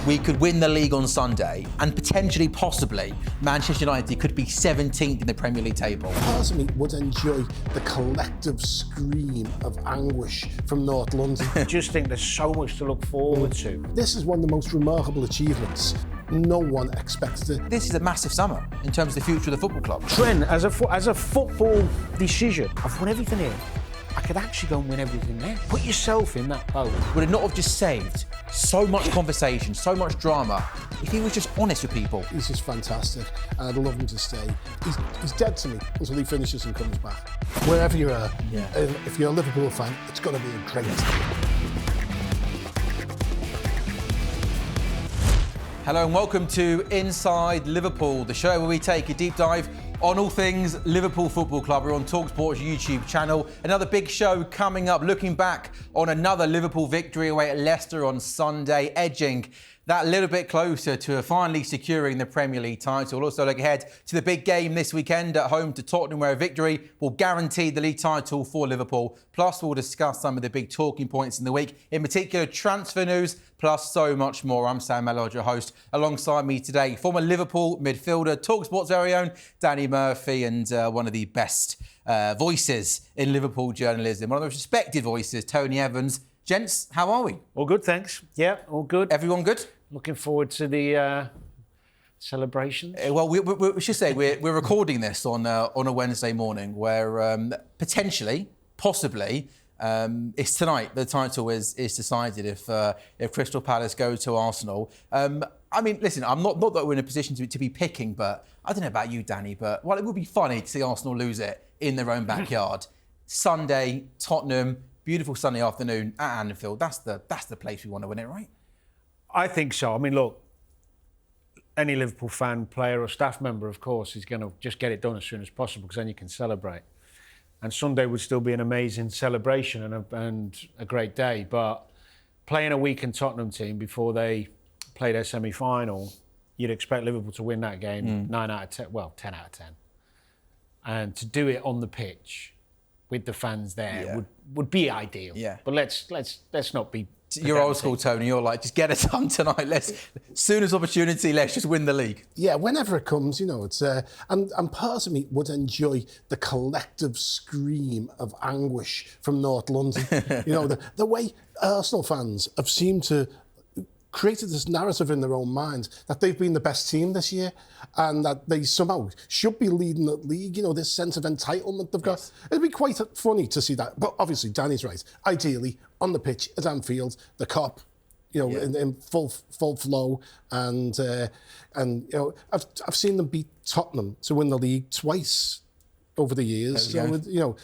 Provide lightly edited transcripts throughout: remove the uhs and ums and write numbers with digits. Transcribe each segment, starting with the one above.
we could win the league on Sunday and potentially, possibly, Manchester United could be 17th in the Premier League table. Part of me would enjoy the collective scream of anguish from North London. I just think there's so much to look forward to. This is one of the most remarkable achievements. No one expected it. This is a massive summer in terms of the future of the football club. Trent, as a football decision, I've won everything here. I could actually go and win everything there. Put yourself in that boat. Would it not have just saved so much conversation, so much drama, if he was just honest with people? He's just fantastic. I'd love him to stay. He's dead to me until he finishes and comes back. Wherever you are, if you're a Liverpool fan, it's going to be a great time. Hello and welcome to Inside Liverpool, the show where we take a deep dive on all things Liverpool Football Club. We're on TalkSport's YouTube channel. Another big show coming up, looking back on another Liverpool victory away at Leicester on Sunday, edging that little bit closer to finally securing the Premier League title. We'll also look ahead to the big game this weekend at home to Tottenham, where a victory will guarantee the league title for Liverpool. Plus, we'll discuss some of the big talking points in the week, in particular transfer news, plus so much more. I'm Sam Ellard, your host. Alongside me today, former Liverpool midfielder, TalkSport's very own Danny Murphy, and one of the best voices in Liverpool journalism, one of the most respected voices, Tony Evans. Gents, how are we? All good, thanks. Yeah, all good. Everyone good? Looking forward to the celebrations. Well, we should say we're recording this on a Wednesday morning, where possibly, it's tonight. The title is decided if Crystal Palace go to Arsenal. I mean, listen, I'm not that we're in a position to be picking, but I don't know about you, Danny, but well, it would be funny to see Arsenal lose it in their own backyard. Sunday, Tottenham. Beautiful Sunday afternoon at Anfield. That's the place we want to win it, right? I think so. I mean, look, any Liverpool fan, player or staff member, of course, is going to just get it done as soon as possible because then you can celebrate. And Sunday would still be an amazing celebration and a great day. But playing a weakened Tottenham team before they play their semi-final, you'd expect Liverpool to win that game 9 out of 10, well, 10 out of 10. And to do it on the pitch with the fans there would be ideal. Yeah. But let's not be. You're old school, Tony. You're like, just get it done tonight. Soon as opportunity, let's just win the league. Yeah, whenever it comes, you know, it's and part of me would enjoy the collective scream of anguish from North London. You know, the way Arsenal fans have seemed to created this narrative in their own minds that they've been the best team this year and that they somehow should be leading the league, you know, this sense of entitlement they've got. It'd be quite funny to see that. But obviously, Danny's right. Ideally, on the pitch at Anfield, the Kop, you know, in full flow. And you know, I've seen them beat Tottenham to win the league twice over the years. So, you know,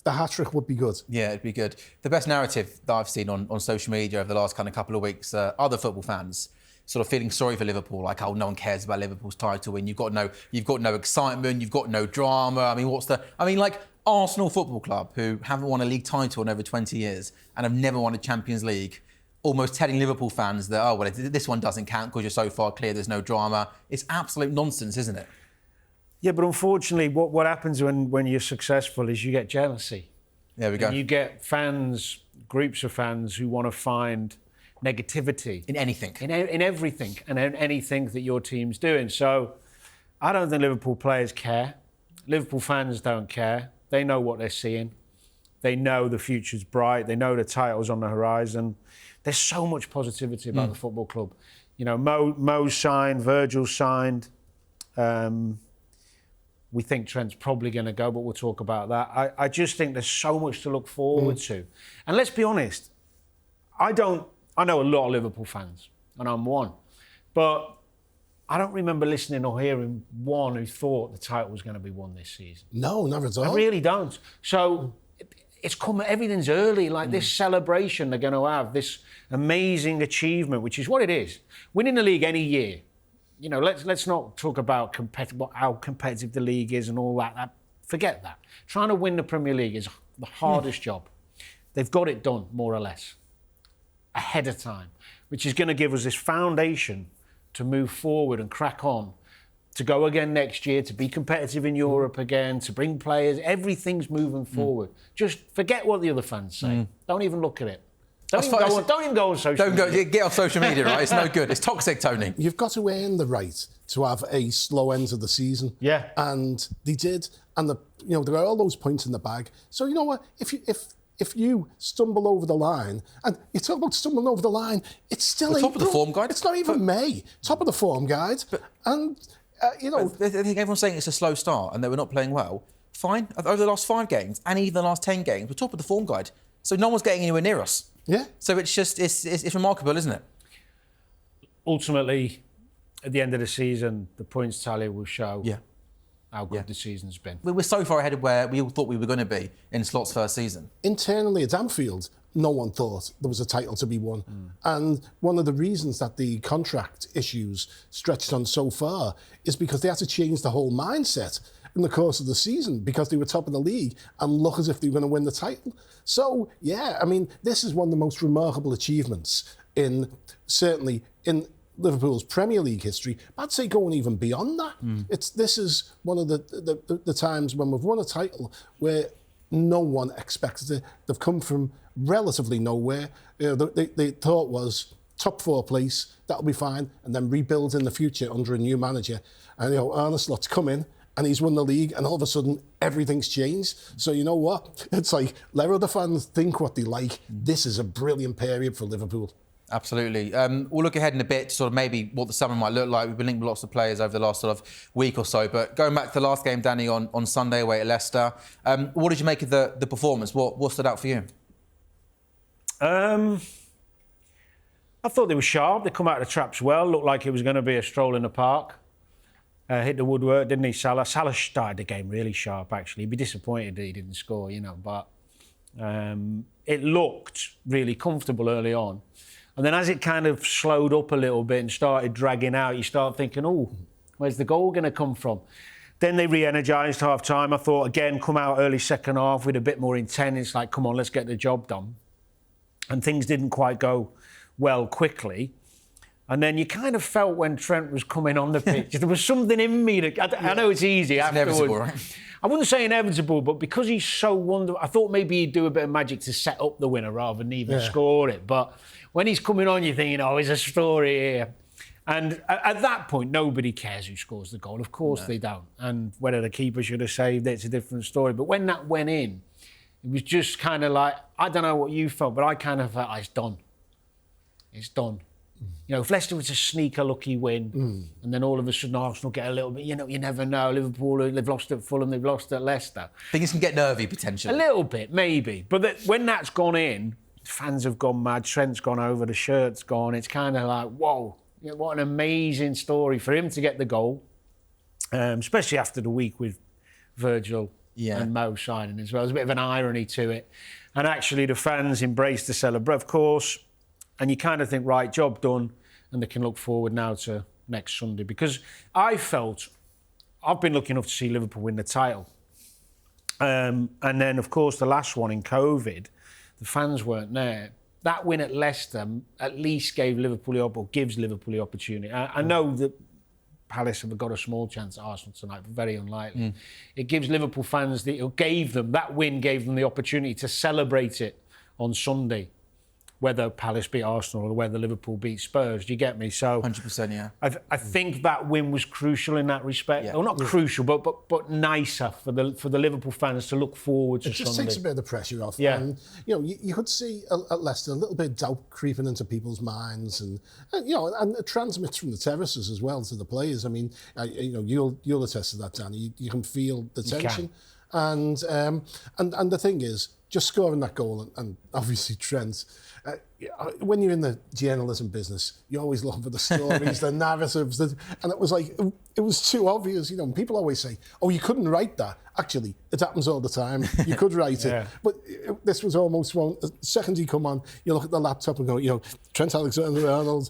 the hat-trick would be good. Yeah, it'd be good. The best narrative that I've seen on social media over the last kind of couple of weeks, other football fans sort of feeling sorry for Liverpool, like, oh, no one cares about Liverpool's title win. You've got no excitement, you've got no drama. I mean, like Arsenal Football Club, who haven't won a league title in over 20 years and have never won a Champions League, almost telling Liverpool fans that, oh, well, this one doesn't count because you're so far clear, there's no drama. It's absolute nonsense, isn't it? Yeah, but unfortunately, what happens when you're successful is you get jealousy. There we go. And you get fans, groups of fans who want to find negativity. In anything. In everything and in anything that your team's doing. So I don't think Liverpool players care. Liverpool fans don't care. They know what they're seeing. They know the future's bright. They know the title's on the horizon. There's so much positivity about the football club. You know, Mo's signed, Virgil's signed. We think Trent's probably going to go, but we'll talk about that. I just think there's so much to look forward to. And let's be honest, I know a lot of Liverpool fans, and I'm one, but I don't remember listening or hearing one who thought the title was going to be won this season. No, never at all. I really don't. So it's come, everything's early, like this celebration they're going to have, this amazing achievement, which is what it is. Winning the league any year. You know, let's not talk about how competitive the league is and all that. Forget that. Trying to win the Premier League is the hardest job. They've got it done, more or less, ahead of time, which is going to give us this foundation to move forward and crack on, to go again next year, to be competitive in Europe again, to bring players. Everything's moving forward. Just forget what the other fans say. Don't even look at it. Don't even go on social media. Get off social media, right? It's no good. It's toxic, Tony. You've got to earn the right to have a slow end of the season. Yeah. And they did. And there are all those points in the bag. So you know what? If you stumble over the line, and you talk about stumbling over the line, it's still top of the form guide. It's not even May. Top of the form guide. And I think everyone's saying it's a slow start and that we're not playing well. Fine. Over the last 5 games and even the last 10 games, we're top of the form guide. So no one's getting anywhere near us. Yeah. So it's remarkable, isn't it? Ultimately, at the end of the season, the points tally will show how good the season's been. We're so far ahead of where we all thought we were going to be in Slot's first season. Internally at Anfield, no one thought there was a title to be won. And one of the reasons that the contract issues stretched on so far is because they had to change the whole mindset in the course of the season because they were top of the league and look as if they were going to win the title. So, yeah, I mean, this is one of the most remarkable achievements certainly in Liverpool's Premier League history. I'd say going even beyond that. This is one of the times when we've won a title where no one expected it. They've come from relatively nowhere. They thought was top 4 place, that'll be fine, and then rebuild in the future under a new manager. And Arne Slot's come in and he's won the league, and all of a sudden everything's changed. So you know what? It's like, let other fans think what they like. This is a brilliant period for Liverpool. Absolutely. We'll look ahead in a bit to sort of maybe what the summer might look like. We've been linked with lots of players over the last sort of week or so. But going back to the last game, Danny, on Sunday away at Leicester, what did you make of the performance? What stood out for you? I thought they were sharp. They come out of the traps well. Looked like it was going to be a stroll in the park. Hit the woodwork, didn't he, Salah? Salah started the game really sharp, actually. He'd be disappointed that he didn't score, but it looked really comfortable early on. And then as it kind of slowed up a little bit and started dragging out, you start thinking, where's the goal going to come from? Then they re-energised half-time. I thought, again, come out early second half with a bit more intent. It's like, come on, let's get the job done. And things didn't quite go well quickly. And then you kind of felt when Trent was coming on the pitch, there was something in me that... I know it's easy afterwards. Inevitable, right? I wouldn't say inevitable, but because he's so wonderful, I thought maybe he'd do a bit of magic to set up the winner rather than even score it. But when he's coming on, you're thinking, there's a story here. And at that point, nobody cares who scores the goal. Of course they don't. And whether the keeper should have saved it, it's a different story. But when that went in, it was just kind of like, I don't know what you felt, but I kind of felt, it's done. It's done. If Leicester was a sneaker lucky win, and then all of a sudden Arsenal get a little bit, you never know. Liverpool, they've lost at Fulham, they've lost at Leicester. Things can get nervy potentially. A little bit, maybe. But when that's gone in, fans have gone mad. Trent's gone over, the shirt's gone. It's kind of like, whoa, what an amazing story for him to get the goal, especially after the week with Virgil and Mo signing as well. There's a bit of an irony to it. And actually the fans embraced the celebration, of course. And you kind of think, right, job done, and they can look forward now to next Sunday. Because I've been lucky enough to see Liverpool win the title. And then, of course, the last one in COVID, the fans weren't there. That win at Leicester at least gives Liverpool the opportunity. I know that Palace have got a small chance at Arsenal tonight, but very unlikely. It gives Liverpool fans, that win gave them the opportunity to celebrate it on Sunday, whether Palace beat Arsenal or whether Liverpool beat Spurs. Do you get me? So 100%, yeah. I think that win was crucial in that respect. Yeah. Well, not crucial, but nicer for the Liverpool fans to look forward to Sunday. It just takes a bit of the pressure off. Yeah. And, you could see at Leicester a little bit of doubt creeping into people's minds, and it transmits from the terraces as well to the players. I mean, you'll attest to that, Danny. You can feel the tension. And the thing is, just scoring that goal, and obviously Trent, when you're in the journalism business, you're always looking for the stories, the narratives, and it was like, it was too obvious. People always say, you couldn't write that. Actually, it happens all the time. You could write it. But this was almost one, the second you come on, you look at the laptop and go, Trent Alexander-Arnold,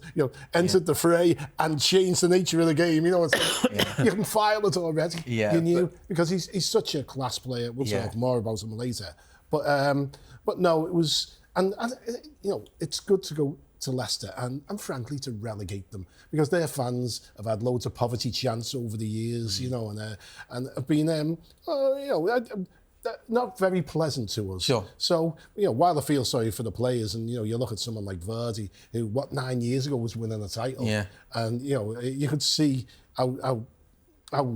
entered the fray and changed the nature of the game. It's like, you can file it already. Yeah, you knew, because he's such a class player. We'll talk more about him later. But no, it was... And it's good to go to Leicester and frankly to relegate them, because their fans have had loads of poverty chants over the years, and have been not very pleasant to us. Sure. So, while I feel sorry for the players, and, you look at someone like Vardy, who, 9 years ago was winning a title. Yeah. And, you could see how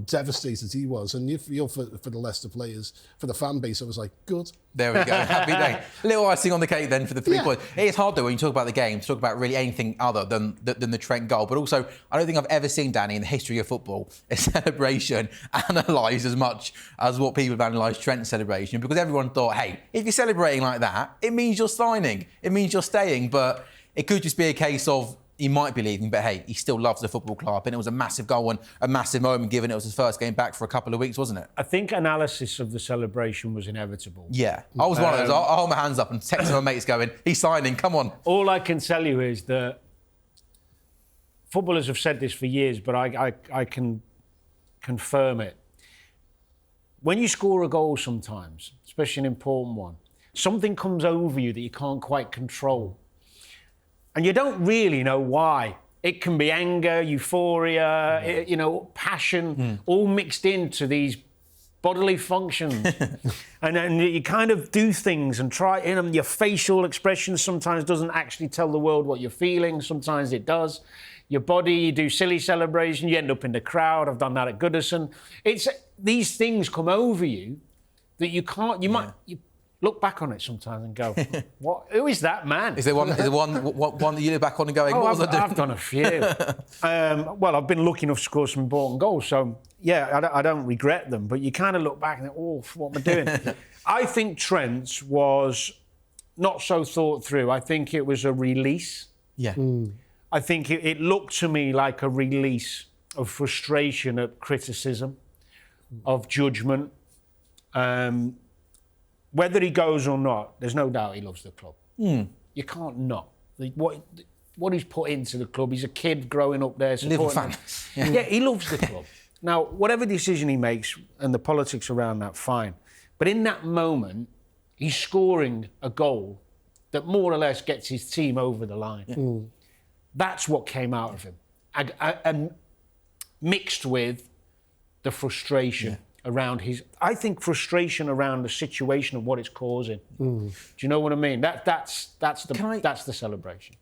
devastated he was. And you feel for the Leicester players, for the fan base, I was like, good. There we go. Happy day. A little icing on the cake then for the 3 Yeah. points. It is hard though when you talk about the game to talk about really anything other than the Trent goal. But also, I don't think I've ever seen, Danny, in the history of football, a celebration analysed as much as what people have analysed Trent's celebration, because everyone thought, hey, if you're celebrating like that, it means you're signing. It means you're staying. But it could just be a case of he might be leaving, but hey, he still loves the football club. And it was a massive goal and a massive moment, given it was his first game back for a couple of weeks, wasn't it? I think analysis of the celebration was inevitable. Yeah. I was one of those. I hold my hands up and text my mates going, he's signing, come on. All I can tell you is that footballers have said this for years, but I can confirm it. When you score a goal sometimes, especially an important one, something comes over you that you can't quite control. And you don't really know why. It can be anger, euphoria, passion, all mixed into these bodily functions. and then you kind of do things and try, your facial expression sometimes doesn't actually tell the world what you're feeling, sometimes it does. Your body, you do silly celebration, you end up in the crowd. I've done that at Goodison. These things come over you that you can't, you look back on it sometimes and go, "What? Who is that man?" Is there one that you look back on and going, what was I doing? I've done a few. I've been lucky enough to score some important goals, so yeah, I don't regret them. But you kind of look back and think, "Oh, what am I doing?" I think Trent's was not so thought through. I think it was a release. Yeah. I think it looked to me like a release of frustration at criticism, of judgment. Whether he goes or not, there's no doubt he loves the club. You can't not. What he's put into the club, he's a kid growing up there. Liverpool fan. Yeah, he loves the club. Now, whatever decision he makes and the politics around that, fine. But in that moment, he's scoring a goal that more or less gets his team over the line. Yeah. That's what came out of him. And mixed with the frustration around I think frustration around the situation of what it's causing. Do you know what I mean? That's the celebration.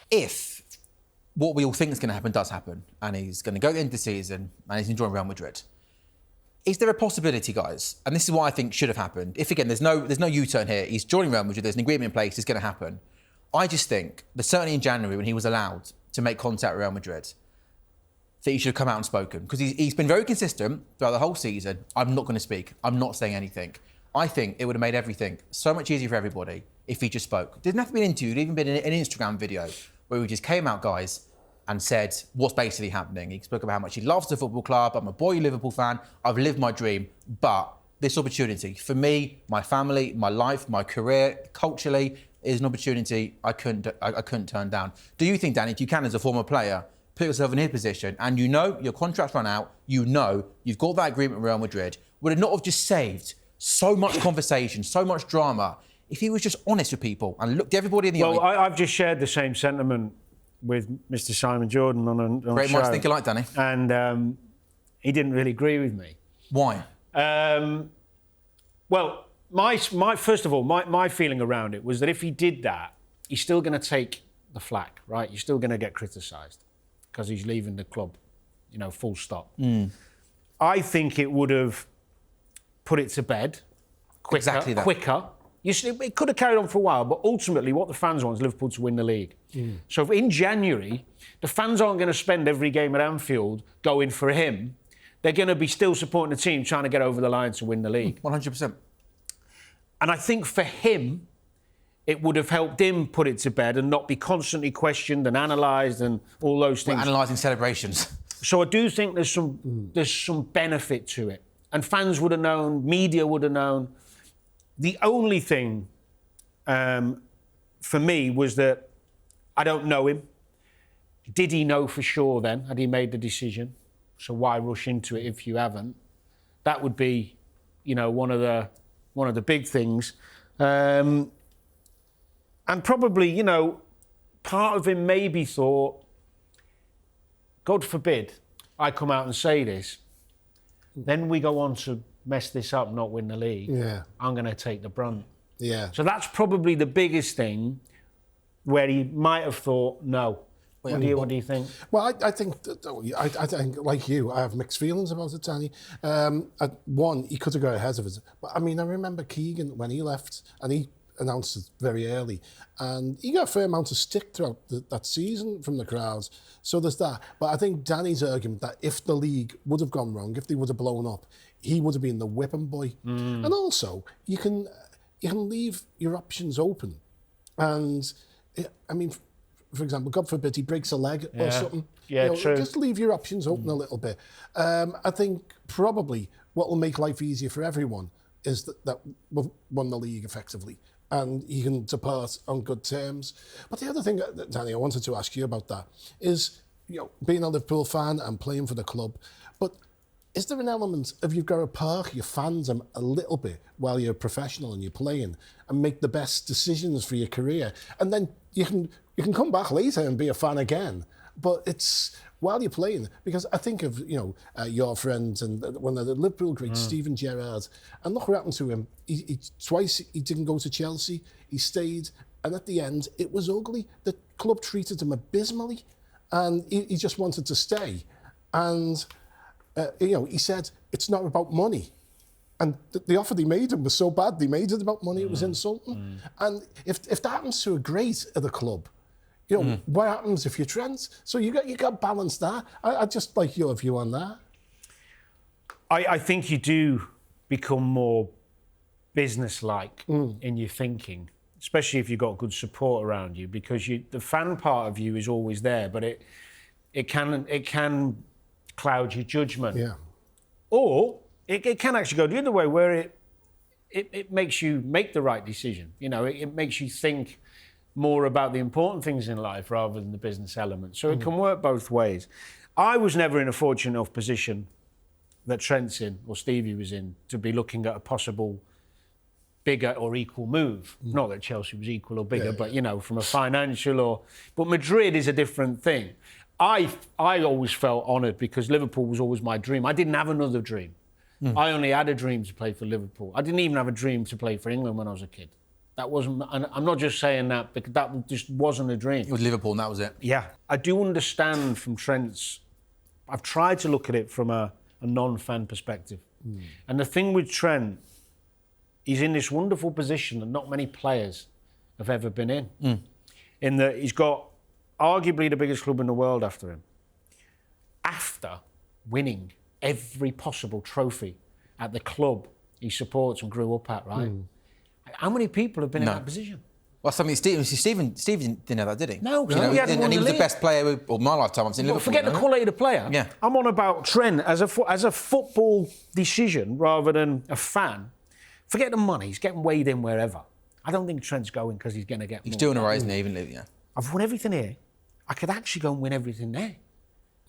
If what we all think is going to happen does happen, and he's going to go into the season and he's enjoying Real Madrid, is there a possibility, guys? And this is what I think should have happened. If again, there's no U-turn here. He's joining Real Madrid. There's an agreement in place. It's going to happen. I just think that certainly in January, when he was allowed to make contact with Real Madrid, that he should have come out and spoken, because he's been very consistent throughout the whole season. I'm not going to speak. I'm not saying anything. I think it would have made everything so much easier for everybody if he just spoke. Didn't have to be an interview. It even been an Instagram video where he just came out, guys, and said what's basically happening. He spoke about how much he loves the football club. I'm a boy Liverpool fan. I've lived my dream. But this opportunity, for me, my family, my life, my career, culturally, is an opportunity I couldn't turn down. Do you think, Danny, if you can, as a former player, put yourself in his position, and you know your contract's run out, you know you've got that agreement with Real Madrid, would it not have just saved so much conversation, so much drama, if he was just honest with people and looked everybody in the eye? Well, I've just shared the same sentiment with Mr. Simon Jordan on a Great minds think alike, Danny. And he didn't really agree with me. Why? Well, my first of all, my feeling around it was that if he did that, he's still going to take the flack, right? You're still going to get criticised because he's leaving the club, full stop. I think it would have put it to bed quicker. Exactly that. Quicker. It could have carried on for a while, but ultimately what the fans want is Liverpool to win the league. So if in January, the fans aren't going to spend every game at Anfield going for him. They're going to be still supporting the team, trying to get over the line to win the league. 100%. And I think for him, it would have helped him put it to bed and not be constantly questioned and analysed and all those things. We're analysing celebrations. So I do think there's some benefit to it. And fans would have known, media would have known. The only thing for me was that I don't know him. Did he know for sure then? Had he made the decision? So why rush into it if you haven't? That would be, one of the big things. And probably, part of him maybe thought, God forbid, I come out and say this, then we go on to mess this up, not win the league. Yeah. I'm going to take the brunt. Yeah. So that's probably the biggest thing where he might have thought, no. What do you think? Well, I think like you, I have mixed feelings about it, Danny. One, he could have got ahead of it. But I mean, I remember Keegan when he left, and he announced it very early, and he got a fair amount of stick throughout that season from the crowds. So there's that. But I think Danny's argument that if the league would have gone wrong, if they would have blown up, he would have been the whipping boy. And also, you can leave your options open, and I mean, for example, God forbid he breaks a leg or something. Yeah, true. Just leave your options open a little bit. I think probably what will make life easier for everyone is that we've won the league effectively, and he can depart on good terms. But the other thing, Danny, I wanted to ask you about that is, being a Liverpool fan and playing for the club, but is there an element of you've got to park your fandom a little bit while you're a professional and you're playing and make the best decisions for your career, and then you can come back later and be a fan again, but it's while you're playing, because I think of your friends and one of the Liverpool greats, Steven Gerrard, and look what happened to him. He twice he didn't go to Chelsea. He stayed, and at the end it was ugly. The club treated him abysmally, and he just wanted to stay. And he said it's not about money. And the offer they made him was so bad, they made it about money, it was insulting. And if that happens to a great at the club, what happens if you're Trent? So you got to balance that. I just like your view on that. I think you do become more business-like in your thinking, especially if you've got good support around you, because the fan part of you is always there, but it can cloud your judgment. Yeah. Or it can actually go the other way, where it makes you make the right decision. It makes you think more about the important things in life rather than the business element. So it can work both ways. I was never in a fortunate enough position that Trent's in, or Stevie was in, to be looking at a possible bigger or equal move. Not that Chelsea was equal or bigger, but from a financial but Madrid is a different thing. I always felt honoured because Liverpool was always my dream. I didn't have another dream. I only had a dream to play for Liverpool. I didn't even have a dream to play for England when I was a kid. That wasn't, and I'm not just saying that because that just wasn't a dream. It was Liverpool and that was it. Yeah. I do understand from Trent's, I've tried to look at it from a non-fan perspective. And the thing with Trent, he's in this wonderful position that not many players have ever been in. In that he's got arguably the biggest club in the world after him. After winning every possible trophy at the club he supports and grew up at, right? How many people have been in that position? Well, something Stephen didn't know that, did he? No, he hadn't won and he was the the best player of my lifetime I've seen Liverpool. Forget the quality of the player. Yeah. I'm on about Trent as a football decision rather than a fan. Forget the money. He's getting weighed in wherever. I don't think Trent's going because he's going to get more. He's doing all right, isn't he? Even yeah. I've won everything here. I could actually go and win everything there.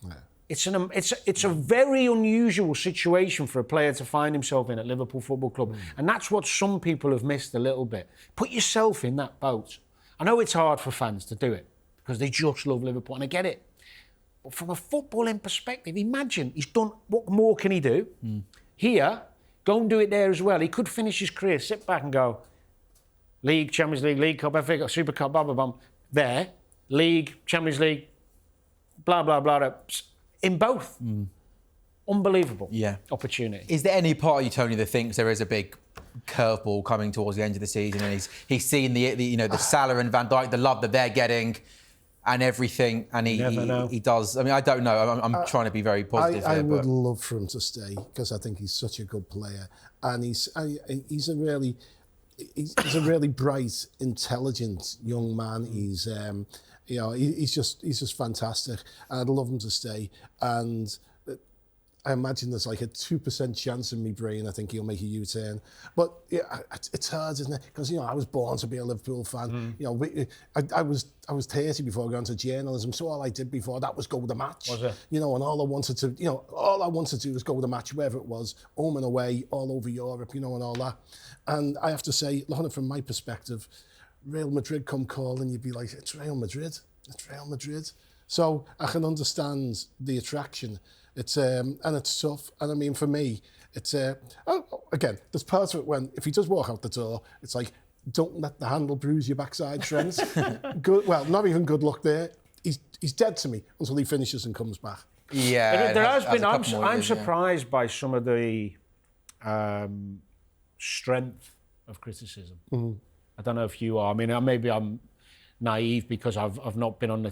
Yeah. It's a very unusual situation for a player to find himself in at Liverpool Football Club. And that's what some people have missed a little bit. Put yourself in that boat. I know it's hard for fans to do it because they just love Liverpool, and I get it. But from a footballing perspective, imagine he's done, what more can he do? Here, go and do it there as well. He could finish his career, sit back and go, League, Champions League, League Cup, FA Cup, Super Cup, blah, blah, blah. There, League, Champions League, blah, blah, blah. In both. Unbelievable opportunity. Is there any part of you, Tony, that thinks there is a big curveball coming towards the end of the season, and he's seen the Salah and Van Dijk, the love that they're getting, and every's and he does. I mean, I don't know. I'm trying to be very positive. I would love for him to stay because I think he's such a good player, and he's a really bright, intelligent young man. He's he's just fantastic, and I'd love him to stay. And I imagine there's like a 2% chance in my brain I think he'll make a U-turn. But yeah, it's hard, isn't it? Because I was born to be a Liverpool fan. I was 30 before going to journalism, so all I did before that was go to the match. Was it? And all I wanted to do was go to the match wherever it was, home and away, all over Europe, and all that. And I have to say, looking at it from my perspective, Real Madrid come calling, you'd be like, it's Real Madrid. It's Real Madrid. So I can understand the attraction. It's and it's tough. And I mean, for me, it's again, there's parts of it when if he does walk out the door, it's like, don't let the handle bruise your backside, Trent. Good, well, not even good luck there. He's dead to me until he finishes and comes back. Yeah, there has been. I'm surprised by some of the strength of criticism. Mm-hmm. I don't know if you are. I mean, maybe I'm naive because I've not been on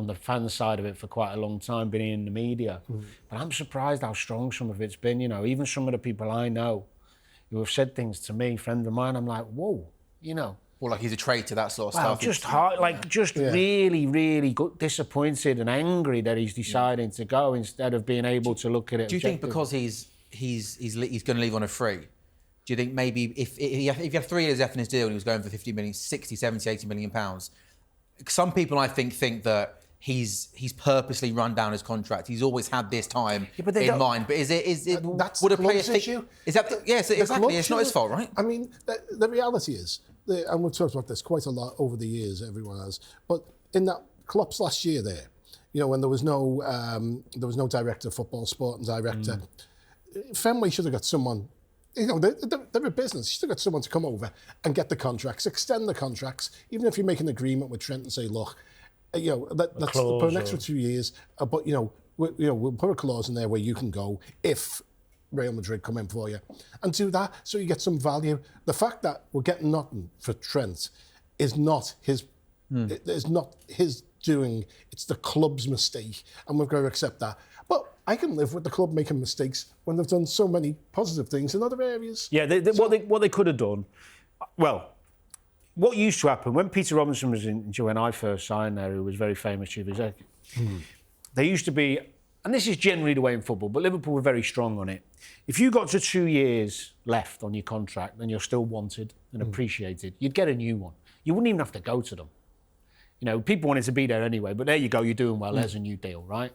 the fan side of it for quite a long time, been in the media. Mm-hmm. But I'm surprised how strong some of it's been. You know, even some of the people I know who have said things to me, friends of mine, I'm like, whoa, you know. Well, like he's a traitor, that sort of stuff. Just hard, really, really disappointed and angry that he's deciding to go instead of being able to look at it. Do you think because he's going to leave on a free? Do you think maybe if he had 3 years left in his deal and he was going for 50 million, 60, 70, 80 million pounds, some people I think that he's purposely run down his contract. He's always had this time in mind. But is it that's would the a player club's issue? Is that yes, exactly. It's not his fault, right? I mean, the reality is, and we've talked about this quite a lot over the years, everyone has, but in that Klopp's last year there, you know, when there was no director of football, sporting director, Fenway should have got someone, you know, they're a business, you should have got someone to come over and get the contracts, extend the contracts, even if you make an agreement with Trent and say, look, you know, let's put an extra 2 years, but, you know, we'll put a clause in there where you can go if Real Madrid come in for you, and do that so you get some value. The fact that we're getting nothing for Trent is not his. It's not his doing. It's the club's mistake, and we've got to accept that. But I can live with the club making mistakes when they've done so many positive things in other areas. Yeah, what they could have done. Well, what used to happen when Peter Robinson was when I first signed there, who was very famous chief executive. There used to be. And this is generally the way in football, but Liverpool were very strong on it. If you got to 2 years left on your contract and you're still wanted and appreciated, you'd get a new one. You wouldn't even have to go to them. You know, people wanted to be there anyway, but there you go, you're doing well, there's a new deal, right?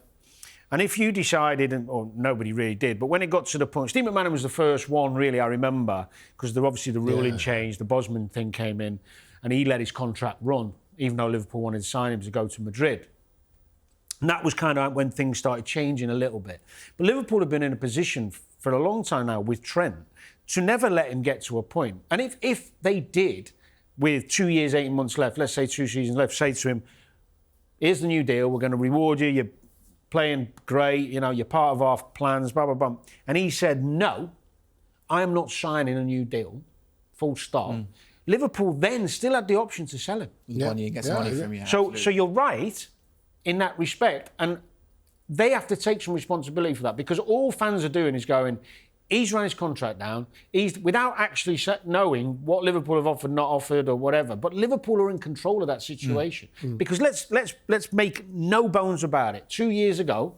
And if you decided, or nobody really did, but when it got to the point, Steve McManaman was the first one, really, I remember, because obviously the ruling changed, the Bosman thing came in, and he let his contract run, even though Liverpool wanted to sign him to go to Madrid. And that was kind of when things started changing a little bit. But Liverpool have been in a position for a long time now with Trent to never let him get to a point. And if they did, with 2 years, 18 months left, let's say 2 seasons left, say to him, here's the new deal, we're going to reward you, you're playing great, you know, you're part of our plans, blah, blah, blah. And he said, no, I am not signing a new deal, full stop. Liverpool then still had the option to sell him. Money and get some money from you. So you're right in that respect, and they have to take some responsibility for that, because all fans are doing is going, he's run his contract down, he's without actually knowing what Liverpool have offered, not offered, or whatever. But Liverpool are in control of that situation, because let's make no bones about it. 2 years ago,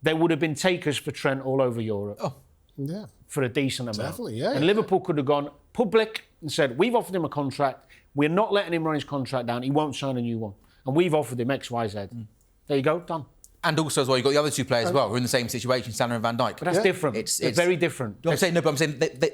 there would have been takers for Trent all over Europe. Oh, yeah, for a decent amount. Definitely, yeah. And Liverpool could have gone public and said, we've offered him a contract, we're not letting him run his contract down, he won't sign a new one. And we've offered him X, Y, Z. There you go, done. And also as well, you've got the other two players as well who are in the same situation, Salah and Van Dijk. But that's different. It's very different. I'm saying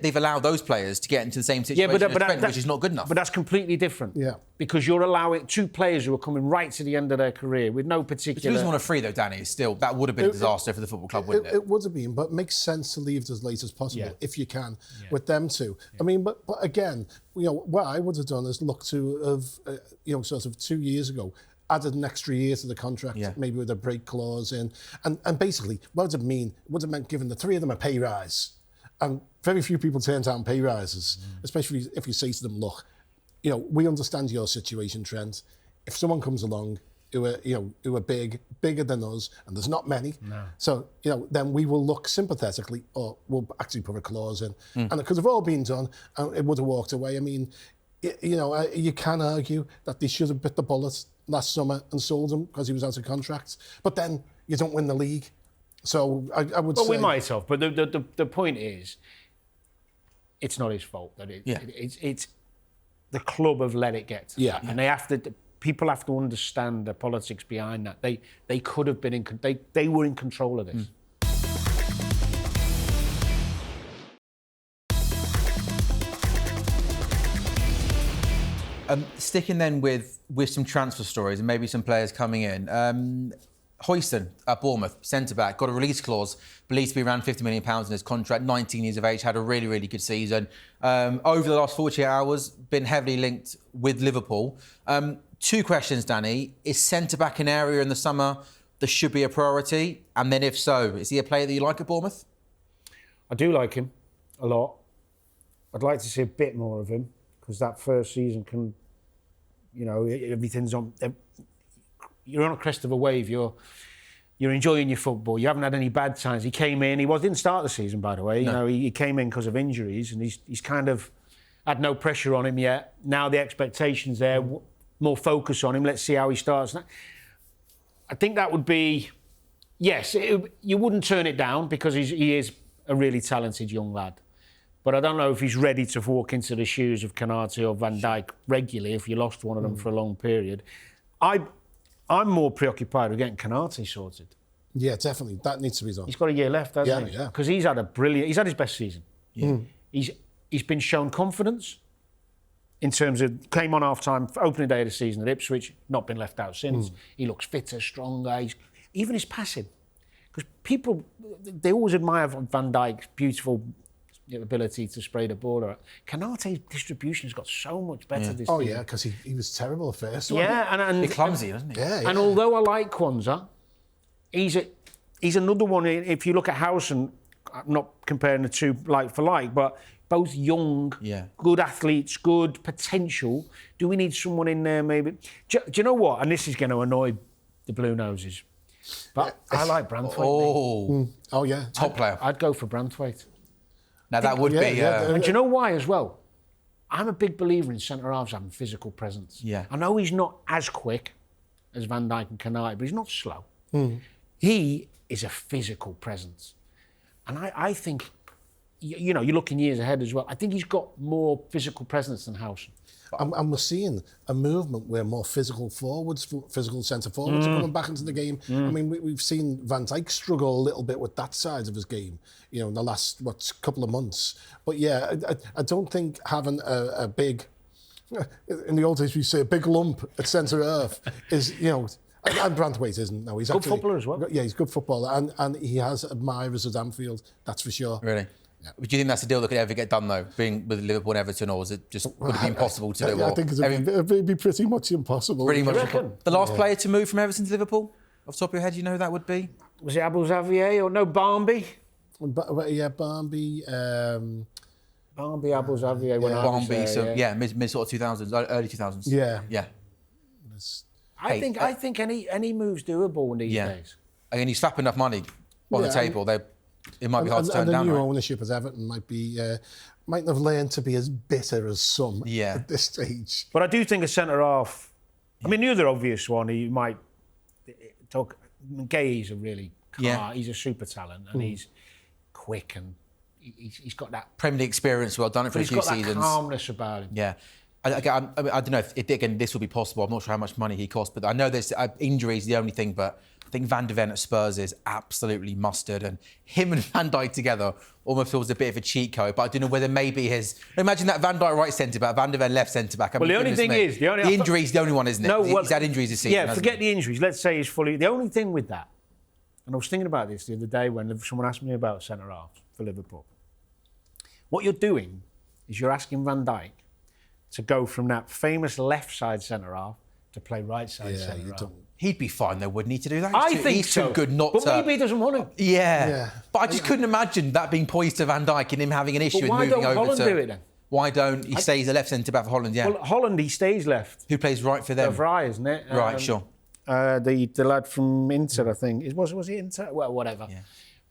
they've allowed those players to get into the same situation as Trent, which is not good enough. But that's completely different. Yeah. Because you're allowing two players who are coming right to the end of their career with no particular... Losing on a free though, Danny, is still, that would have been a disaster for the football club, wouldn't it? It would have been, but it makes sense to leave it as late as possible if you can with them two. Yeah. I mean, but again, you know, what I would have done is look to have, you know, sort of 2 years ago, added an extra year to the contract, maybe with a break clause in. And basically, what would it mean? It would have meant giving the three of them a pay rise. And very few people turn down pay rises, especially if you say to them, look, you know, we understand your situation, Trent. If someone comes along who are bigger than us, and there's not many, so, you know, then we will look sympathetically, or we'll actually put a clause in. And it could have all been done, and it would have walked away. I mean, you know, you can argue that they should have bit the bullet last summer and sold him because he was out of contract. But then you don't win the league. So I would say... Well, we might have, but the point is, it's not his fault. It's the club have let it get to that. And they have to... People have to understand the politics behind that. They could have been they were in control of this. Sticking then with some transfer stories and maybe some players coming in. Hoyston at Bournemouth, centre-back, got a release clause, believed to be around £50 million in his contract, 19 years of age, had a really, really good season. Over the last 48 hours, been heavily linked with Liverpool. 2 questions, Danny. Is centre-back an area in the summer that should be a priority? And then if so, is he a player that you like at Bournemouth? I do like him a lot. I'd like to see a bit more of him because that first season can, everything's on... You're on a crest of a wave. You're enjoying your football. You haven't had any bad times. He came in. Didn't start the season, by the way. No. He came in because of injuries, and he's kind of had no pressure on him yet. Now the expectations there, more focus on him. Let's see how he starts. I think that would be, yes. You wouldn't turn it down because he is a really talented young lad. But I don't know if he's ready to walk into the shoes of Konate or Van Dijk regularly if you lost one of them for a long period. I'm more preoccupied with getting Konate sorted. Yeah, definitely. That needs to be done. He's got a year left, hasn't he? Yeah. Because he's had his best season. Yeah. He's been shown confidence in terms of came on half-time, opening day of the season at Ipswich, not been left out since. He looks fitter, stronger. Even his passing. Because people, they always admire Van Dijk's beautiful ability to spray the ball around. Konate's distribution has got so much better this season. Oh, yeah, because he was terrible at first. Yeah, and He's clumsy, isn't he? Yeah. And although I like Kwanzaa, he's another one. If you look at Howson, I'm not comparing the two like for like, but both young, good athletes, good potential. Do we need someone in there maybe? Do you know what? And this is going to annoy the Blue Noses, but I like Branthwaite. Oh, yeah. Top player. I'd go for Branthwaite. Now, that would be... And do you know why as well? I'm a big believer in centre-halves having physical presence. Yeah. I know he's not as quick as Van Dijk and Konate, but he's not slow. He is a physical presence. And I think, you're looking years ahead as well. I think he's got more physical presence than Howson. And we're seeing a movement where more physical centre forwards are coming back into the game. I mean, we've seen Van Dijk struggle a little bit with that side of his game, in the last, couple of months. But yeah, I don't think having a big, in the old days we say a big lump at centre half is, and Branthwaite isn't. No, he's good footballer as well. Yeah, he's a good footballer, and he has admirers at Anfield, that's for sure. Really? Yeah. Do you think that's a deal that could ever get done, though, being with Liverpool and Everton, or would it be impossible to do? I think it'd be pretty much impossible. Pretty much. The last player to move from Everton to Liverpool? Off the top of your head, you know who that would be? Was it Abu Xavier or no, Barmby? Yeah, Barmby. Barmby, Abu Xavier. Barmby, mid sort of 2000s, early 2000s. Yeah. I think any move's doable in these days. Again, he's slapping enough money on the table. It might be hard to turn down. And the new ownership at Everton mightn't have learned to be as bitter as some at this stage. But I do think a centre-half... I mean, the other obvious one, you might talk... Gay's a really... He's a super talent, and he's quick, and he's got that... Premier League experience, well done it for a few seasons. He's got that calmness about him. Yeah. I don't know if this will be possible. I'm not sure how much money he costs, but I know there's injuries the only thing, but... I think Van de Ven at Spurs is absolutely mustard, and him and Van Dijk together almost feels a bit of a cheat code. But I don't know whether maybe imagine that Van Dijk right centre back, Van de Ven left centre back. Well, the only thing is the injury's the only one, isn't it? No, he's had injuries this season. Yeah, forget the injuries. Let's say he's fully. The only thing with that, and I was thinking about this the other day when someone asked me about centre halves for Liverpool. What you're doing is you're asking Van Dijk to go from that famous left side centre half to play right side centre half. He'd be fine, though, wouldn't he, to do that? He's too good not to... But maybe he doesn't want to. Yeah. But I just couldn't imagine that being poised to Van Dijk and him having an issue with moving over to... Why don't Holland do it, then? Why don't he stays a left centre-back for Holland, Well, Holland, he stays left. Who plays right for them? Vrij, isn't it? Right, sure. The lad from Inter, I think. Was he Inter? Well, whatever. Yeah.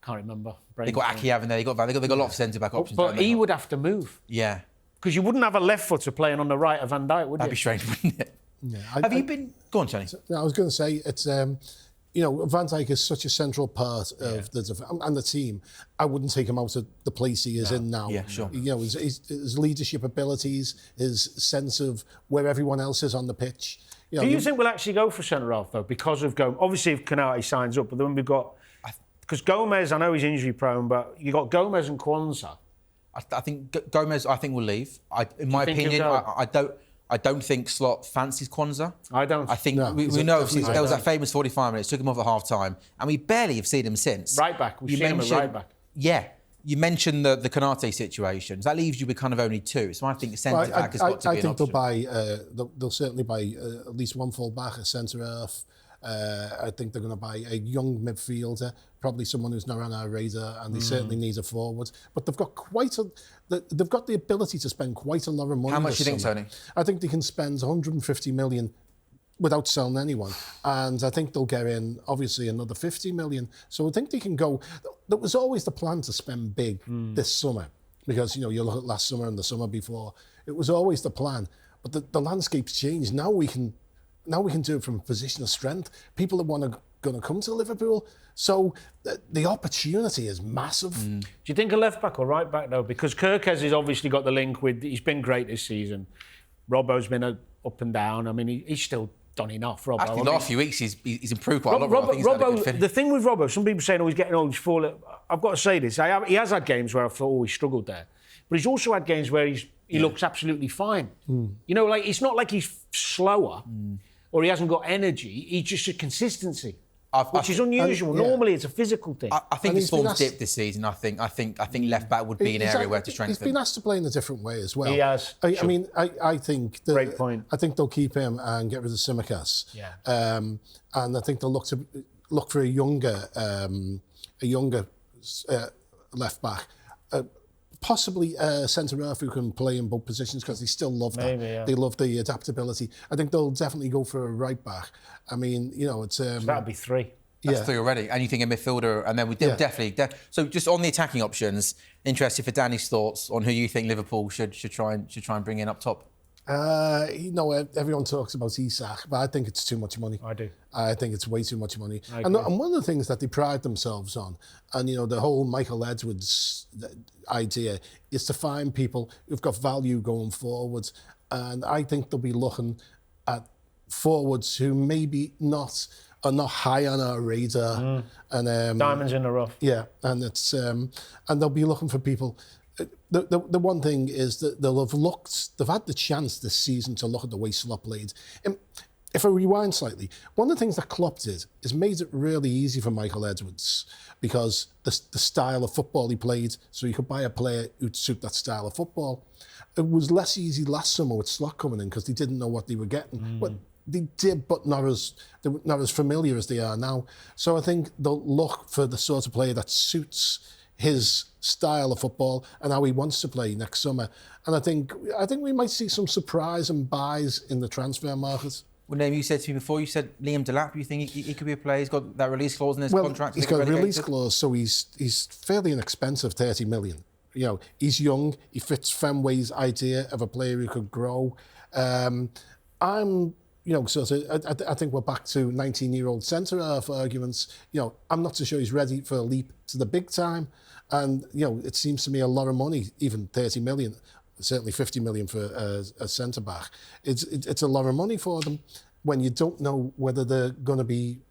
Can't remember. They got Aki, haven't they? They got a lot of centre-back options. But he would have to move. Yeah. Because you wouldn't have a left footer playing on the right of Van Dijk, would you? That'd be strange, wouldn't it? Yeah, Have you been... Go on, Johnny. I was going to say, it's, Van Dijk is such a central part of the team. I wouldn't take him out of the place he is in now. Yeah, sure. His leadership abilities, his sense of where everyone else is on the pitch. Do you think we'll actually go for centre-half, though, because of Gomez? Obviously, if Konate signs up, but then we've got... Because Gomez, I know he's injury-prone, but you got Gomez and Kwanzaa. I think Gomez, will leave. In my opinion, I don't... I don't think Slot fancies Kwanzaa. I don't. I think No, we know there was that famous 45 minutes, took him off at half-time, and we barely have seen him since. Right back. We've seen him at right back. Yeah. You mentioned the Konate situation. That leaves you with kind of only two. So I think the centre back has got to be an option. They'll certainly buy at least one full back, a centre half. I think they're going to buy a young midfielder, probably someone who's not on our radar, and they certainly need a forward. But they've got they've got the ability to spend quite a lot of money. How much do you think, summer. Tony? I think they can spend 150 million without selling anyone. And I think they'll get in, obviously, another 50 million. So I think they can go... That was always the plan to spend big this summer. Because, you look at last summer and the summer before. It was always the plan. But the landscape's changed. Now we can do it from a position of strength. People are going to come to Liverpool. So the opportunity is massive. Do you think a left back or right back, though? Because Kirkes has obviously got the link with... He's been great this season. Robbo's been up and down. I mean, he's still done enough, Robbo. Actually, the last few weeks, he's improved quite a lot. Robbo, the thing with Robbo, some people saying, he's getting old, he's falling. I've got to say this. He has had games where I thought, he struggled there. But he's also had games where he looks absolutely fine. It's not like he's slower or he hasn't got energy. He's just a consistency. Which is unusual. Normally, it's a physical thing. I think his form's dipped this season. I think left back would be an area where to strengthen. He's been asked to play in a different way as well. He has. I think... Great point. I think they'll keep him and get rid of Tsimikas. Yeah. And I think they'll look for a younger left back. Possibly a centre-half who can play in both positions because they still love that. Maybe, yeah. They love the adaptability. I think they'll definitely go for a right back. I mean, it's... So that'd be three. That's three already. And you think a midfielder, and then we definitely... So just on the attacking options, interested for Danny's thoughts on who you think Liverpool should try and bring in up top. Everyone talks about Isak, but I think it's too much money. I do. I think it's way too much money. And one of the things that they pride themselves on, and the whole Michael Edwards idea, is to find people who've got value going forwards. And I think they'll be looking at forwards who maybe are not high on our radar. And diamonds in the rough. Yeah, and it's and they'll be looking for people. The one thing is that they've had the chance this season to look at the way Slot played. If I rewind slightly, one of the things that Klopp did is made it really easy for Michael Edwards because the style of football he played, so you could buy a player who'd suit that style of football. It was less easy last summer with Slot coming in because they didn't know what they were getting. But they did, but not as familiar as they are now. So I think they'll look for the sort of player that suits his style of football and how he wants to play next summer. And I think we might see some surprise and buys in the transfer market. Well, Naim, you said to me before, you said Liam Delap, you think he could be a player? He's got that release clause in his contract? He's got a release clause, so he's fairly inexpensive, 30 million. He's young, he fits Fenway's idea of a player who could grow. I think we're back to 19-year-old centre-half arguments. I'm not so sure he's ready for a leap to the big time. And, it seems to me a lot of money, even 30 million, certainly 50 million for a centre-back. It's a lot of money for them when you don't know whether they're going to be,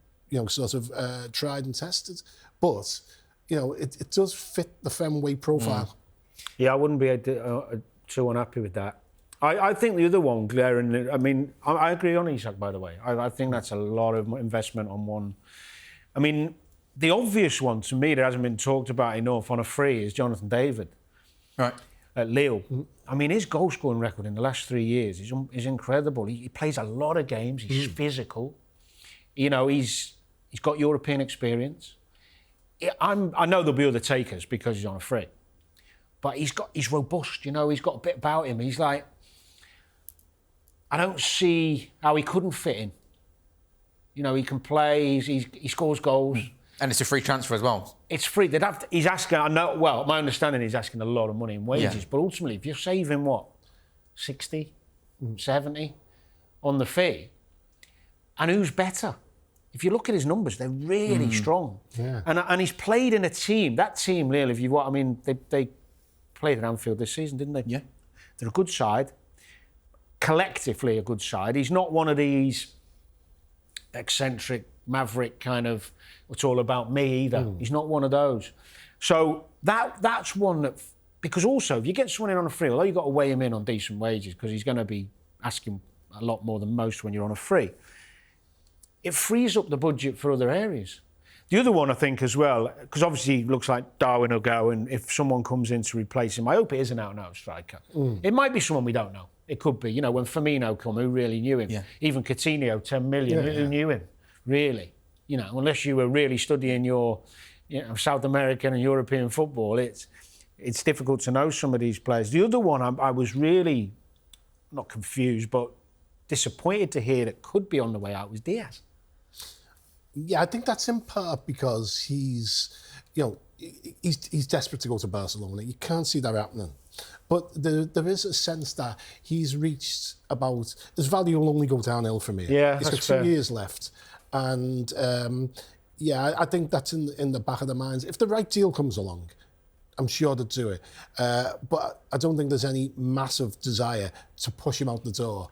tried and tested. But, it does fit the Fenway profile. Yeah, I wouldn't be too unhappy with that. I think the other one, glaring, I agree on Isak, by the way. I think that's a lot of investment on one. I mean, the obvious one to me that hasn't been talked about enough on a free is Jonathan David. Right. At Lille. I mean, his goal-scoring record in the last 3 years is incredible. He plays a lot of games. He's physical. He's got European experience. I know there'll be other takers because he's on a free. But he's robust, he's got a bit about him. He's like... I don't see how he couldn't fit in. He can play, he scores goals. And it's a free transfer as well. It's free. He's asking, my understanding is asking a lot of money in wages, but ultimately, if you're saving, 60, 70 on the fee, and who's better? If you look at his numbers, they're really strong. Yeah. And he's played in a team, that team, Lille, they played at Anfield this season, didn't they? Yeah. They're a good side. Collectively a good side. He's not one of these eccentric, maverick kind of, it's all about me either. He's not one of those. So that's one that, because also if you get someone in on a free, although you've got to weigh him in on decent wages because he's going to be asking a lot more than most when you're on a free. It frees up the budget for other areas. The other one, I think, as well, because obviously it looks like Darwin will go, and if someone comes in to replace him, I hope it is an out-and-out striker. It might be someone we don't know. It could be, when Firmino come, who really knew him? Yeah. Even Coutinho, 10 million, who knew him? Really? Unless you were really studying your South American and European football, it's difficult to know some of these players. The other one, I was really, not confused, but disappointed to hear that could be on the way out was Diaz. Yeah, I think that's in part because he's desperate to go to Barcelona. You can't see that happening. But there is a sense that he's reached about... His value will only go downhill from here. Yeah, he's got 2 years left. And, I think that's in the back of their minds. If the right deal comes along, I'm sure they'd do it. But I don't think there's any massive desire to push him out the door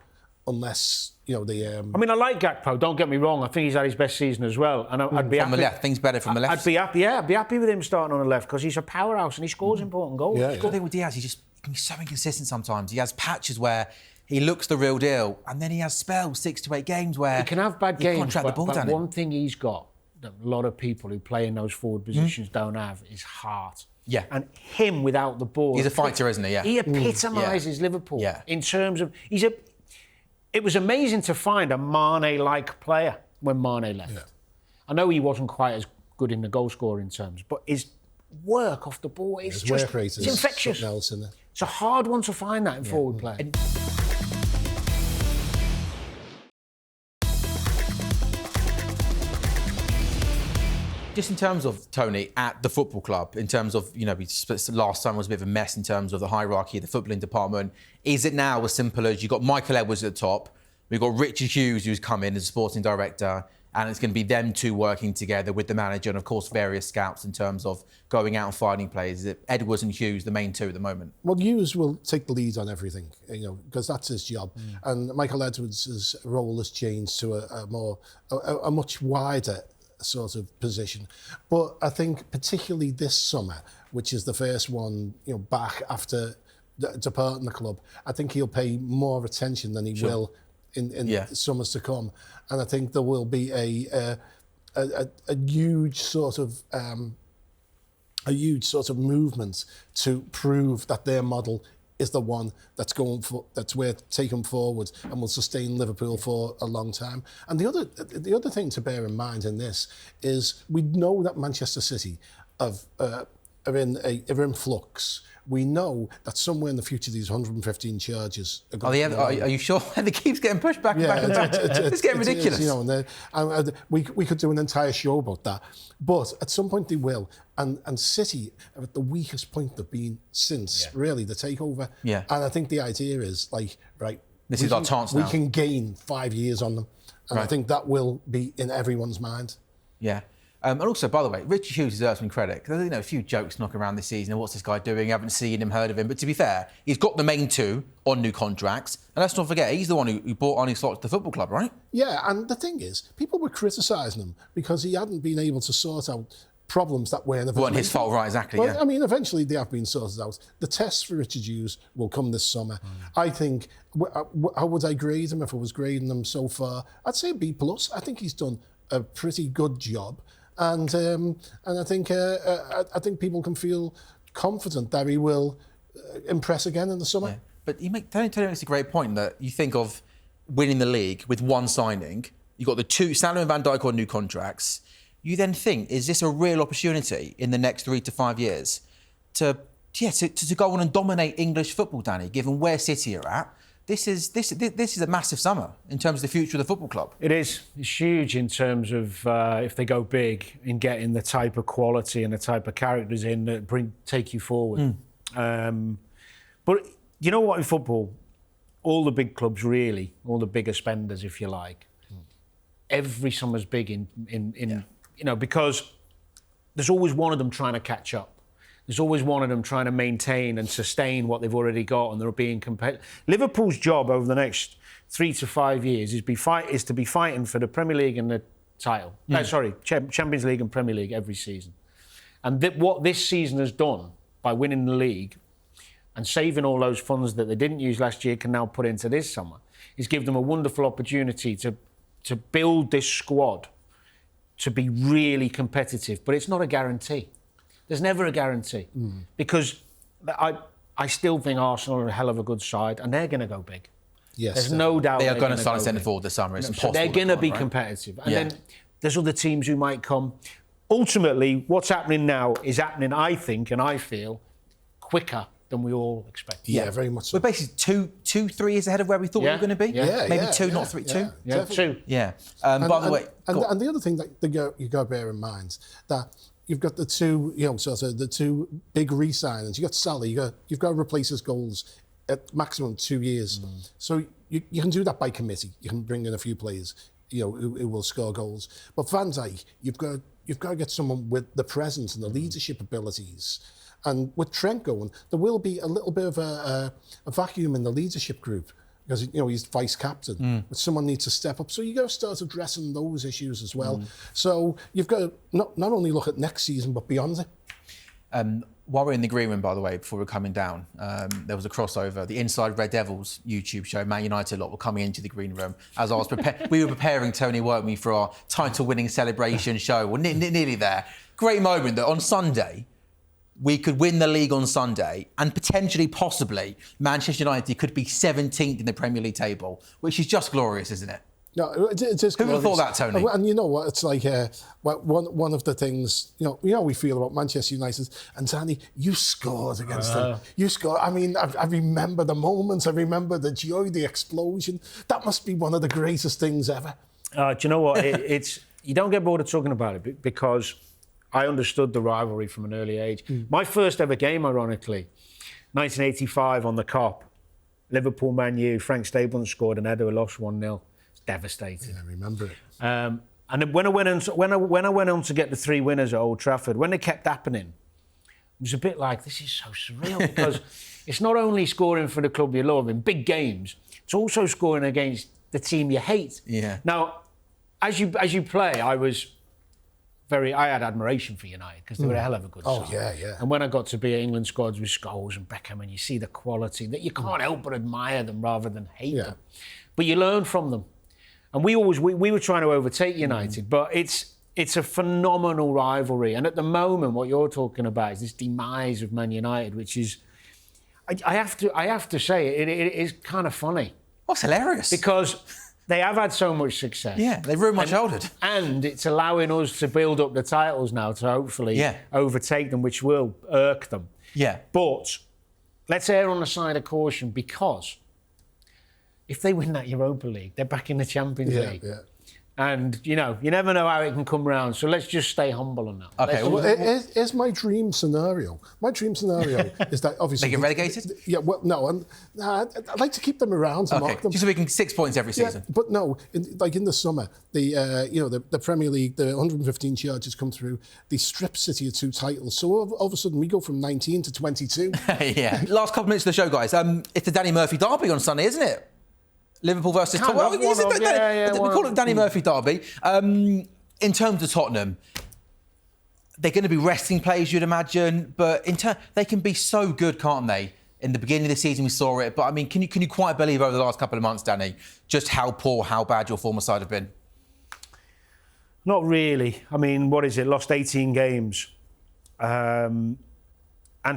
unless, I like Gakpo, don't get me wrong. I think he's had his best season as well. And I'd be happy... From the left, things better from the left. I'd be happy with him starting on the left because he's a powerhouse and he scores important goals. The thing with Diaz, he can be so inconsistent sometimes. He has patches where he looks the real deal, and then he has spells, 6 to 8 games where he can have bad games, but down one thing he's got that a lot of people who play in those forward positions don't have is heart. Yeah. And him without the ball. He's a fighter, isn't he? Yeah. He epitomises Liverpool in terms of... It was amazing to find a Mane-like player when Mane left. Yeah. I know he wasn't quite as good in the goal-scoring terms, but his work off the ball is it's infectious. It's a hard one to find that in forward play. Just in terms of, Tony, at the football club, in terms of, last time was a bit of a mess in terms of the hierarchy of the footballing department. Is it now as simple as you've got Michael Edwards at the top, we've got Richard Hughes who's come in as a sporting director, and it's going to be them two working together with the manager and, of course, various scouts in terms of going out and finding players? Is it Edwards and Hughes, the main two at the moment? Well, Hughes will take the lead on everything, because that's his job. And Michael Edwards' role has changed to a much wider sort of position. But I think particularly this summer, which is the first one, back after departing the club, I think he'll pay more attention than he will in summers to come. And I think there will be a huge sort of movement to prove that their model is the one that's worth taking forward and will sustain Liverpool for a long time. And the other thing to bear in mind in this is we know that Manchester City are in flux. We know that somewhere in the future these 115 charges are going to are you sure? It keeps getting pushed back and back and back. It's getting ridiculous. We could do an entire show about that. But at some point they will. And City are at the weakest point they've been since, really, the takeover. Yeah. And I think the idea is, this is our chance now. We can gain 5 years on them. And I think that will be in everyone's mind. Yeah. And also, by the way, Richard Hughes deserves some credit. Because a few jokes knocking around this season. What's this guy doing? You haven't seen him, heard of him. But to be fair, he's got the main two on new contracts. And let's not forget, he's the one who brought Arnie Slot to the football club, right? Yeah, and the thing is, people were criticising him because he hadn't been able to sort out problems that weren't his fault, right? Exactly. Well, I mean, eventually they have been sorted out. The tests for Richard Hughes will come this summer. I think, how would I grade him if I was grading him so far? I'd say B+. I think he's done a pretty good job. And I think people can feel confident that he will impress again in the summer. Yeah. But Tony makes a great point that you think of winning the league with one signing. You've got the two, Salah and Van Dijk on new contracts. You then think, is this a real opportunity in the next 3 to 5 years to go on and dominate English football, Danny, given where City are at? This is a massive summer in terms of the future of the football club. It is. It's huge in terms of if they go big in getting the type of quality and the type of characters in that take you forward. But you know what, in football, all the big clubs really, all the bigger spenders, if you like, every summer's big in because there's always one of them trying to catch up. There's always one of them trying to maintain and sustain what they've already got, and they're being competitive. Liverpool's job over the next 3 to 5 years is to be fighting for the Premier League and the title. Champions League and Premier League every season. And what this season has done by winning the league and saving all those funds that they didn't use last year can now put into this summer is give them a wonderful opportunity to build this squad to be really competitive. But it's not a guarantee. There's never a guarantee. Because I still think Arsenal are a hell of a good side, and they're going to go big. Yes, there's no doubt they are going to start go centre big. forward this summer. It's impossible. They're going to be competitive. And then there's other teams who might come. Ultimately, what's happening now is happening, I think, and I feel, quicker than we all expected. Yeah, very much so. We're basically 3 years ahead of where we thought we were going to be. Maybe two, not three. Two. Yeah, two. Yeah. By the way, and the other thing that you got to bear in mind that you've got the two, sort of the two big re-signings. You got Salah. You've got to replace his goals at maximum 2 years. So you can do that by committee. You can bring in a few players, who will score goals. But Van Dijk, you've got to get someone with the presence and the leadership abilities. And with Trent going, there will be a little bit of a vacuum in the leadership group because he's vice captain. But someone needs to step up. So you got to start addressing those issues as well. So you've got to not only look at next season but beyond it. While we're in the green room, by the way, before we're coming down, there was a crossover. The Inside Red Devils YouTube show, Man United lot were coming into the green room. As I was we were preparing Tony Workme for our title-winning celebration show. We're nearly there. Great moment that on Sunday, we could win the league on Sunday and potentially, possibly, Manchester United could be 17th in the Premier League table, which is just glorious, isn't it? No, it is. Who would have thought that, Tony? And you know what? It's like one of the things we feel about Manchester United. And Danny, you scored against them. You scored. I mean, I remember the moments. I remember the joy, the explosion. That must be one of the greatest things ever. Do you know what? It's you don't get bored of talking about it because I understood the rivalry from an early age. My first ever game, ironically, 1985 on the Kop, Liverpool Man U. Frank Stapleton scored and Edo lost 1-0. Devastating. Yeah, I remember it. And then when I went on to get the 3 winners at Old Trafford, when they kept happening, it was a bit like, this is so surreal because it's not only scoring for the club you love in big games, it's also scoring against the team you hate. Yeah. Now, as you play, I had admiration for United because they were a hell of a good side. Oh, yeah. And when I got to be at England squads with Scholes and Beckham, and you see the quality that you can't help but admire them rather than hate them, but you learn from them. And we were trying to overtake United, but it's a phenomenal rivalry. And at the moment, what you're talking about is this demise of Man United, which is, I have to say, it is kind of funny. Oh, it's hilarious. Because they have had so much success. Yeah, they've ruined my childhood. And it's allowing us to build up the titles now to hopefully overtake them, which will irk them. Yeah. But let's err on the side of caution because if they win that Europa League, they're back in the Champions League. Yeah. And, you never know how it can come round. So let's just stay humble on that. Okay. Here's my dream scenario. My dream scenario is that obviously... They get relegated? Yeah, well, no. I'd like to keep them around to mock them. Just so we can 6 points every season. But no, in the summer, the Premier League, the 115 charges come through. They strip City of 2 titles. So all of a sudden, we go from 19 to 22. Yeah. Last couple of minutes of the show, guys. It's the Danny Murphy derby on Sunday, isn't it? Liverpool versus Tottenham. We call it the Danny Murphy derby. In terms of Tottenham, they're going to be resting players, you'd imagine, but they can be so good, can't they? In the beginning of the season, we saw it, but I mean, can you quite believe over the last couple of months, Danny, just how poor, how bad your former side have been? Not really. I mean, what is it? Lost 18 games, and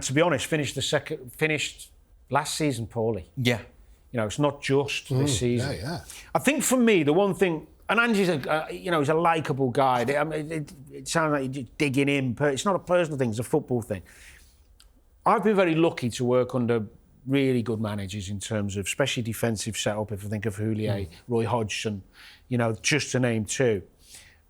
to be honest, finished last season poorly. Yeah. It's not just this season. Yeah. I think for me, the one thing, and Ange's he's a likeable guy. It sounds like you're just digging in. It's not a personal thing, it's a football thing. I've been very lucky to work under really good managers in terms of, especially defensive setup, if I think of Houllier, Roy Hodgson, just to name 2.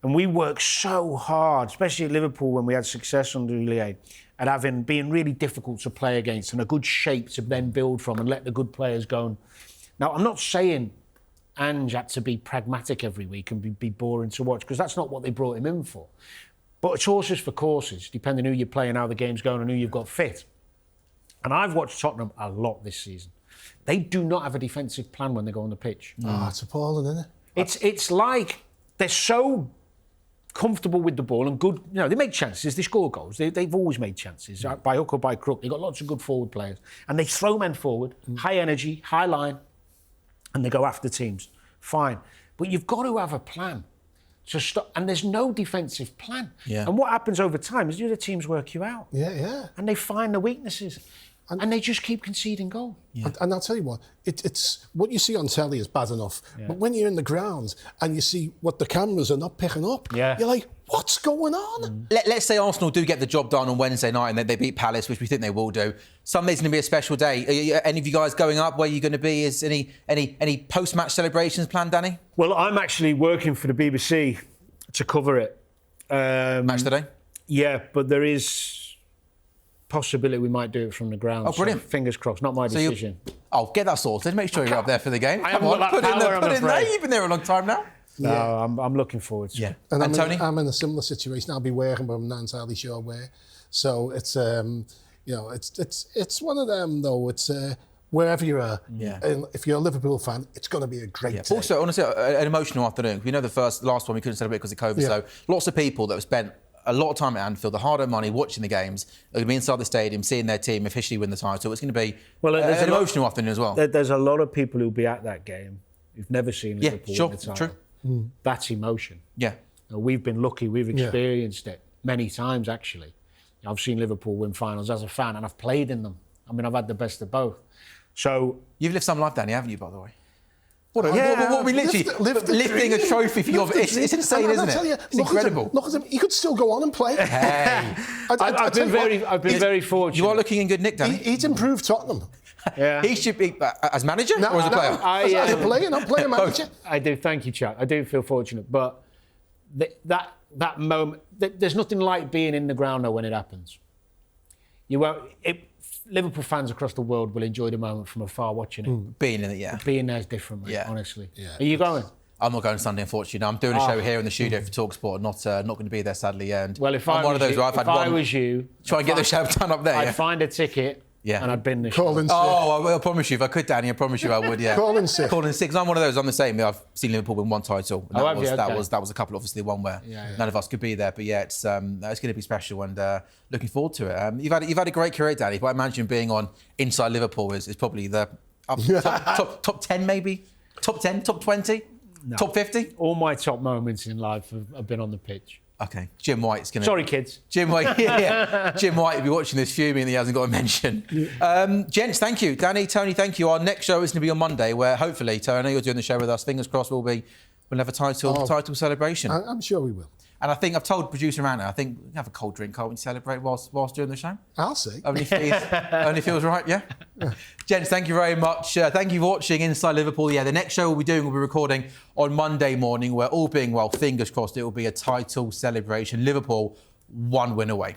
And we worked so hard, especially at Liverpool when we had success under Houllier, at being really difficult to play against and a good shape to then build from and let the good players go. Now, I'm not saying Ange had to be pragmatic every week and be boring to watch, because that's not what they brought him in for. But it's horses for courses, depending who you're playing, how the game's going and who you've got fit. And I've watched Tottenham a lot this season. They do not have a defensive plan when they go on the pitch. Oh, it's appalling, isn't it? It's like they're so comfortable with the ball and good. They make chances, they score goals. They've always made chances, by hook or by crook. They've got lots of good forward players. And they throw men forward, high energy, high line. and they go after teams. Fine. But you've got to have a plan to stop. And there's no defensive plan. Yeah. And what happens over time is the other teams work you out. Yeah. And they find the weaknesses. And they just keep conceding goal. Yeah. And I'll tell you what, it's what you see on telly is bad enough. Yeah. But when you're in the ground and you see what the cameras are not picking up, you're like, what's going on? Let's say Arsenal do get the job done on Wednesday night and they beat Palace, which we think they will do. Sunday's going to be a special day. Are any of you guys going up? Where are you going to be? Is any post-match celebrations planned, Danny? Well, I'm actually working for the BBC to cover it. Match today? Yeah, but there is possibility we might do it from the ground. Oh, brilliant. So fingers crossed, not my decision. I'll get that sorted. Make sure you're up there for the game. I haven't got that power, I'm afraid. You've been there a long time now. No, I'm looking forward to it. And Tony? I'm in a similar situation. I'll be working, but I'm not entirely sure where. So it's it's one of them though. It's wherever you are. Yeah. And if you're a Liverpool fan, it's going to be a great day. Also, honestly, an emotional afternoon. We know the last one we couldn't celebrate because of COVID. So lots of people that have spent a lot of time at Anfield, the hard-earned money, watching the games, they're going to be inside the stadium, seeing their team officially win the title. It's going to be an emotional afternoon as well. There's a lot of people who'll be at that game who've never seen Liverpool win the title. True. That's emotion. Yeah. We've been lucky. We've experienced it many times, actually. I've seen Liverpool win finals as a fan, and I've played in them. I mean, I've had the best of both. So you've lived some life, Danny, haven't you, by the way? What we literally lifting a trophy for your. It's insane, isn't it? It's incredible. Look at him. He could still go on and play. Hey, I've been very fortunate. You are looking in good nick, Danny. He's improved Tottenham. Yeah. He should be as manager or as a player. As a player, not player manager. I do. Thank you, Chuck. I do feel fortunate, but that moment, there's nothing like being in the ground though when it happens. You won't. Liverpool fans across the world will enjoy the moment from afar watching it. Being in it, Being there is different, mate, honestly. Yeah. Are you going? I'm not going Sunday, unfortunately. No, I'm doing a show here in the studio for TalkSport. Not going to be there, sadly. And well, if I'm I one of those where I've had one. I was you, try and get the show done up there. I'd find a ticket. Yeah. And I'd bin the show. Call in sick. I promise you, if I could, Danny, I promise you I would, yeah. Call in sick. Call in sick. 'Cause I'm one of those, I'm the same. I've seen Liverpool win one title. And that was a couple, obviously, one where none of us could be there. But yeah, it's going to be special and looking forward to it. You've had a great career, Danny, but I imagine being on Inside Liverpool is probably the top 10 maybe? Top 10, top 20, top 50? All my top moments in life have been on the pitch. Okay, Jim White's going to... Sorry, kids. Jim White, Jim White will be watching this fuming that he hasn't got a mention. Gents, thank you. Danny, Tony, thank you. Our next show is going to be on Monday, where hopefully, Tony, you're doing the show with us. Fingers crossed we'll have a title celebration. I'm sure we will. And I think I've told producer Anna, I think we can have a cold drink, can't we, to celebrate whilst doing the show? I'll see. Only feels right, yeah? Gents, thank you very much. Thank you for watching Inside Liverpool. Yeah, the next show we'll be recording on Monday morning, where all being well, fingers crossed, it will be a title celebration. Liverpool 1 win away.